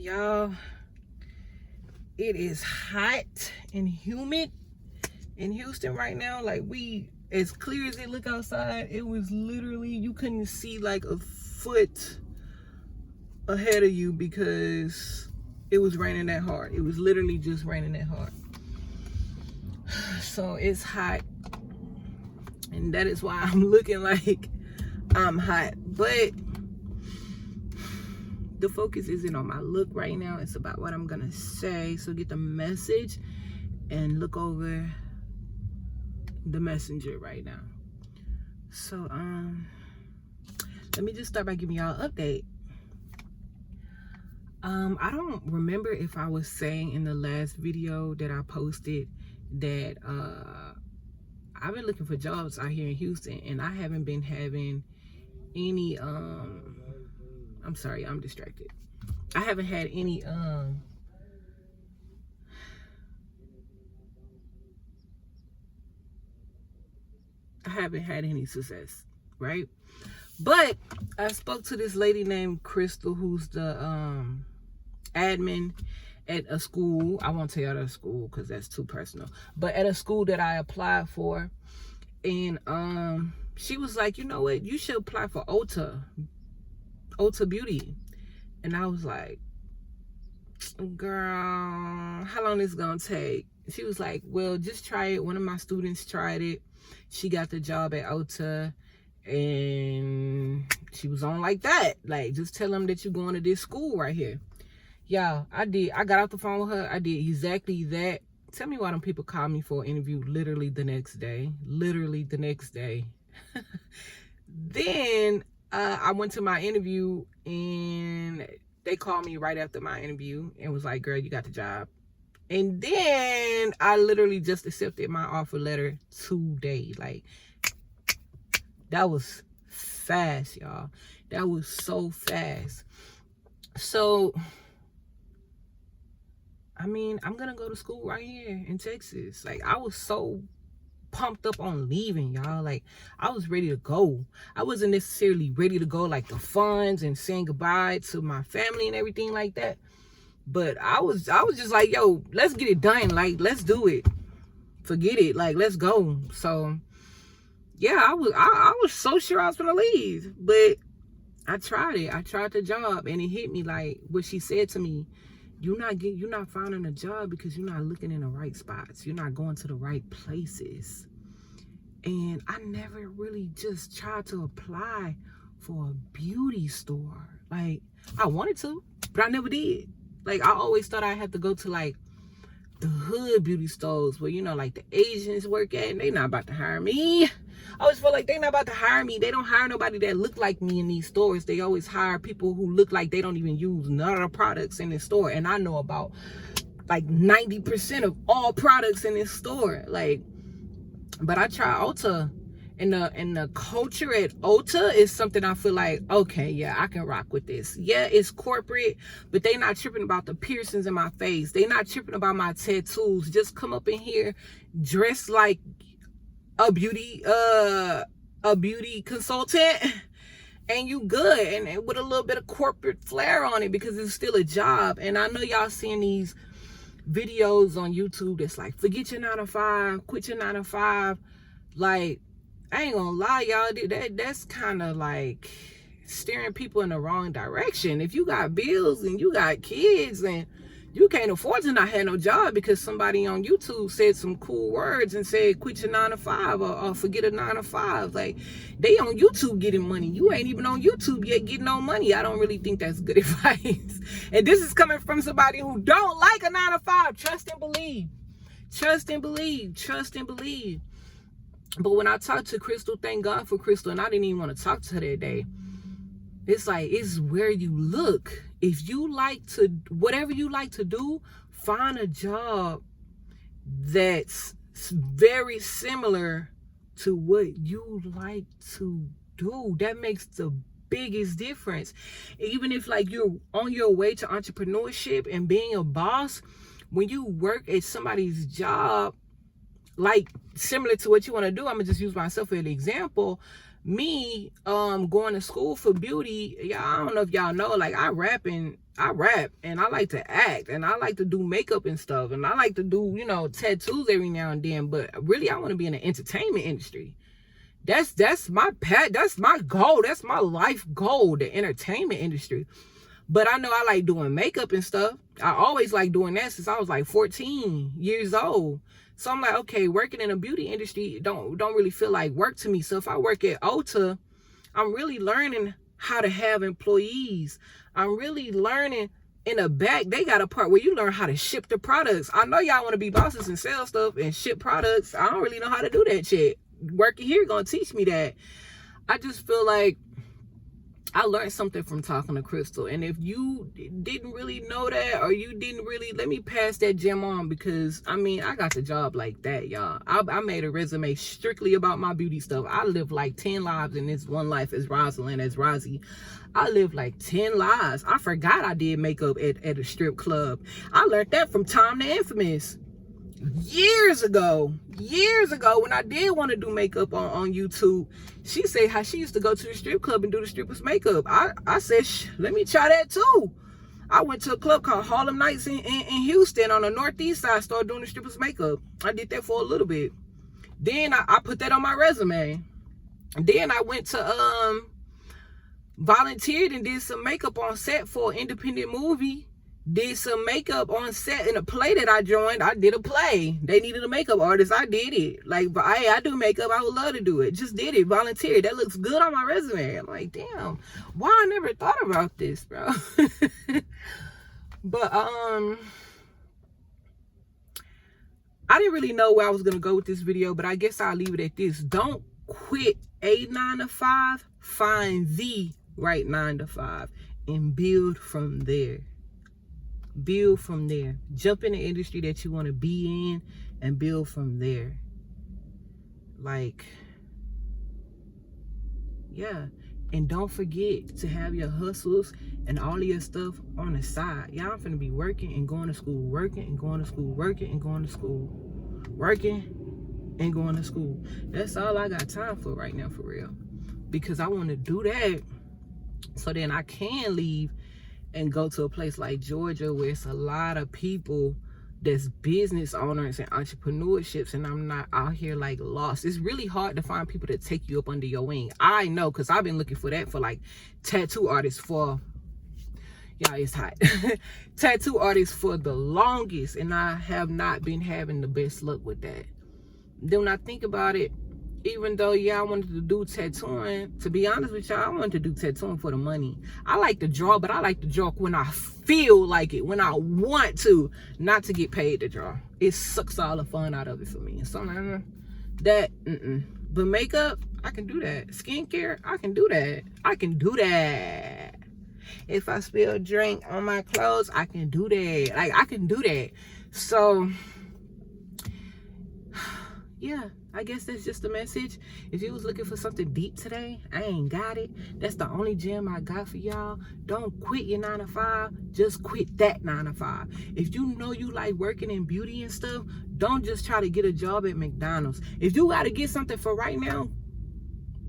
Y'all, it is hot and humid in Houston right now. Like, we, as clear as it look outside, it was literally, you couldn't see like a foot ahead of you because it was raining that hard. It was literally just raining that hard. So it's hot, and that is why I'm looking like I'm hot. But the focus isn't on my look right now. It's about what I'm gonna say. So get the message and look over the messenger right now. So let me just start by giving y'all an update. I don't remember if I was saying in the last video that I posted that I've been looking for jobs out here in Houston, and I haven't been having any I'm sorry, I'm distracted. I haven't had any success, right? But I spoke to this lady named Crystal, who's the admin at a school. I won't tell y'all the school because that's too personal, but at a school that I applied for. And she was like, you know what, you should apply for Ulta Beauty. And I was like, girl, how long is it gonna take? She was like, well, just try it. One of my students tried it. She got the job at Ulta, and she was on like that. Like, just tell them that you're going to this school right here. Yeah, I did. I got off the phone with her. I did exactly that. Tell me why them people called me for an interview literally the next day. Literally the next day. Then I went to my interview, and they called me right after my interview and was like, girl, you got the job. And then I literally just accepted my offer letter today. Like, that was fast, y'all. That was so fast. So, I mean, I'm gonna go to school right here in Texas. Like, I was so pumped up on leaving, y'all. Like, I was ready to go. I wasn't necessarily ready to go like the funds and saying goodbye to my family and everything like that. But I was just like, yo, let's get it done. Like, let's do it. Forget it. Like, let's go. So yeah, I was so sure I was gonna leave. But I tried it. I tried the job, and it hit me like what she said to me. You're not finding a job because you're not looking in the right spots. You're not going to the right places. And I never really just tried to apply for a beauty store. Like, I wanted to, but I never did. Like, I always thought I had to go to like the hood beauty stores where, you know, like the Asians work at, and they not about to hire me. I always feel like they not about to hire me. They don't hire nobody that look like me in these stores. They always hire people who look like they don't even use none of the products in the store. And I know about like 90% of all products in this store. Like, but I try Ulta, and the culture at Ulta is something I feel like, okay, yeah, I can rock with this. Yeah, it's corporate, but they not tripping about the piercings in my face. They not tripping about my tattoos. Just come up in here dressed like a beauty consultant, and you good, and with a little bit of corporate flair on it, because it's still a job. And I know y'all seeing these videos on YouTube that's like, forget your 9 to 5, quit your 9 to 5. Like, I ain't gonna lie, y'all, that's kind of like steering people in the wrong direction. If you got bills and you got kids and you can't afford to not have no job because somebody on YouTube said some cool words and said quit your 9 to 5 or forget a 9 to 5. Like, they on YouTube getting money. You ain't even on YouTube yet getting no money. I don't really think that's good advice. And this is coming from somebody who don't like a 9 to 5. Trust and believe. Trust and believe. Trust and believe. But when I talked to Crystal, thank God for Crystal, and I didn't even want to talk to her that day. It's like, it's where you look. If you like to, whatever you like to do, find a job that's very similar to what you like to do. That makes the biggest difference. Even if like you're on your way to entrepreneurship and being a boss, when you work at somebody's job, like similar to what you want to do, I'm gonna just use myself as an example. me going to school for beauty, y'all, I don't know if y'all know, like I rap and I like to act and I like to do makeup and stuff and I like to do, you know, tattoos every now and then, but really I want to be in the entertainment industry. That's my that's my goal. That's my life goal, the entertainment industry. But I know I like doing makeup and stuff. I always like doing that since I was like 14 years old. So I'm like, okay, working in a beauty industry don't really feel like work to me. So if I work at Ulta, I'm really learning how to have employees. I'm really learning in the back. They got a part where you learn how to ship the products. I know y'all want to be bosses and sell stuff and ship products. I don't really know how to do that shit. Working here gonna teach me that. I just feel like I learned something from talking to Crystal, and if you didn't really know that, or you didn't really, let me pass that gem on, because I mean, I got the job like that, y'all. I made a resume strictly about my beauty stuff. I live like 10 lives in this one life as Rosalind, as Rozzy. I lived like 10 lives. I forgot I did makeup at a strip club. I learned that from Tom the Infamous. Years ago when I did want to do makeup on YouTube, she said how she used to go to the strip club and do the strippers makeup. I said, let me try that too. I went to a club called Harlem Nights in Houston on the northeast side, started doing the strippers makeup. I did that for a little bit. Then I put that on my resume. Then I went to volunteered and did some makeup on set for an independent movie. Did some makeup on set in a play that I joined. I did a play. They needed a makeup artist. I did it. Like, hey, I do makeup. I would love to do it. Just did it. Volunteered. That looks good on my resume. I'm like, damn, why I never thought about this, bro? But I didn't really know where I was gonna go with this video, but I guess I'll leave it at this. Don't quit a 9-to-5. Find the right 9-to-5 and build from there. Build from there. Jump in the industry that you want to be in and build from there. Like, yeah. And don't forget to have your hustles and all of your stuff on the side. Y'all finna be working and going to school, working and going to school, working and going to school, working and going to school. That's all I got time for right now, for real. Because I want to do that so then I can leave and go to a place like Georgia where it's a lot of people that's business owners and entrepreneurships, and I'm not out here like lost. It's really hard to find people that take you up under your wing. I know, because I've been looking for that for like tattoo artists for, y'all, it's hot. Tattoo artists for the longest, and I have not been having the best luck with that. Then when I think about it, even though, yeah, I wanted to do tattooing, to be honest with y'all, I wanted to do tattooing for the money. I like to draw, but I like to draw when I feel like it, when I want to, not to get paid to draw. It sucks all the fun out of it for me. So that, But makeup, I can do that. Skincare, I can do that. I can do that. If I spill a drink on my clothes, I can do that. Like, I can do that. So, yeah. I guess that's just the message. If you was looking for something deep today, I ain't got it. That's the only gem I got for y'all. Don't quit your 9-to-5. Just quit that 9-to-5. If you know you like working in beauty and stuff, don't just try to get a job at McDonald's. If you got to get something for right now,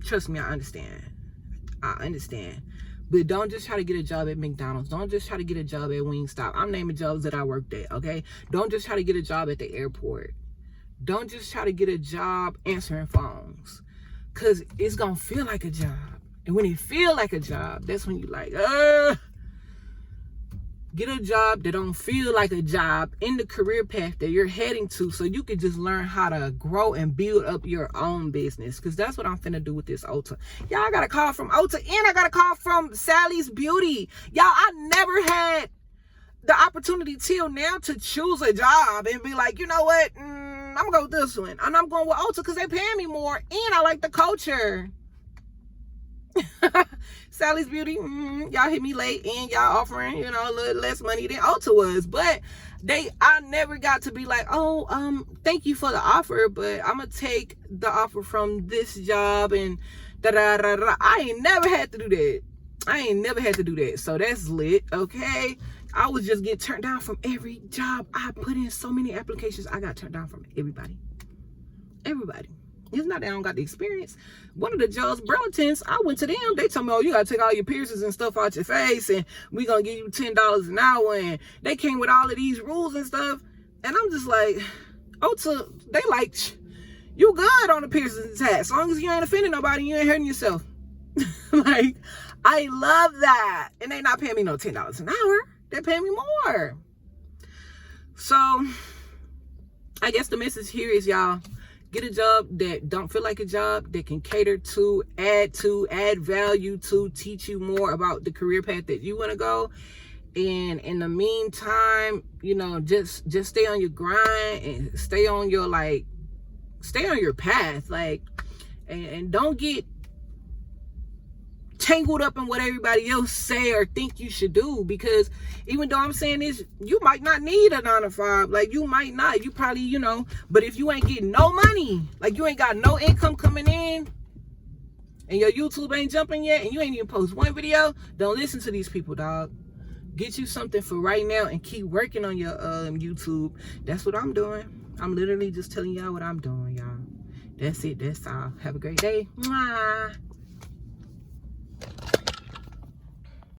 trust me, I understand. I understand. But don't just try to get a job at McDonald's. Don't just try to get a job at Wingstop. I'm naming jobs that I worked at, okay? Don't just try to get a job at the airport. Don't just try to get a job answering phones, because it's going to feel like a job. And when it feel like a job, that's when you like, get a job that don't feel like a job in the career path that you're heading to, so you can just learn how to grow and build up your own business. Because that's what I'm finna do with this Ulta. Y'all, I got a call from Ulta, and I got a call from Sally's Beauty. Y'all, I never had the opportunity till now to choose a job and be like, you know what, I'm gonna go with this one, and I'm going with Ulta because they paying me more, and I like the culture. Sally's Beauty, y'all hit me late, and y'all offering, you know, a little less money than Ulta was, but I never got to be like, oh, thank you for the offer, but I'm gonna take the offer from this job, and da-da-da-da. I ain't never had to do that. So that's lit, okay? I was just get turned down from every job. I put in so many applications. I got turned down from everybody. It's not that I don't got the experience. One of the Joe's Burlingtons, I went to them. They told me, oh, you got to take all your piercings and stuff out your face, and we going to give you $10 an hour. And they came with all of these rules and stuff. And I'm just like, they like, you good on the piercings and tats. As long as you ain't offending nobody, you ain't hurting yourself. Like, I love that. And they not paying me no $10 an hour. They're paying me more. So, I guess the message here is, y'all, get a job that don't feel like a job, that can cater to, add value to, teach you more about the career path that you want to go. And in the meantime, you know, just stay on your grind and stay on your path, like, and don't get tangled up in what everybody else say or think you should do. Because even though I'm saying this, you might not need a 9-to-5. Like, you might not. You probably, you know, but if you ain't getting no money, like you ain't got no income coming in, and your YouTube ain't jumping yet, and you ain't even post one video, don't listen to these people, dog. Get you something for right now and keep working on your YouTube. That's what I'm doing. I'm literally just telling y'all what I'm doing, y'all. That's it. That's all. Have a great day. Mwah.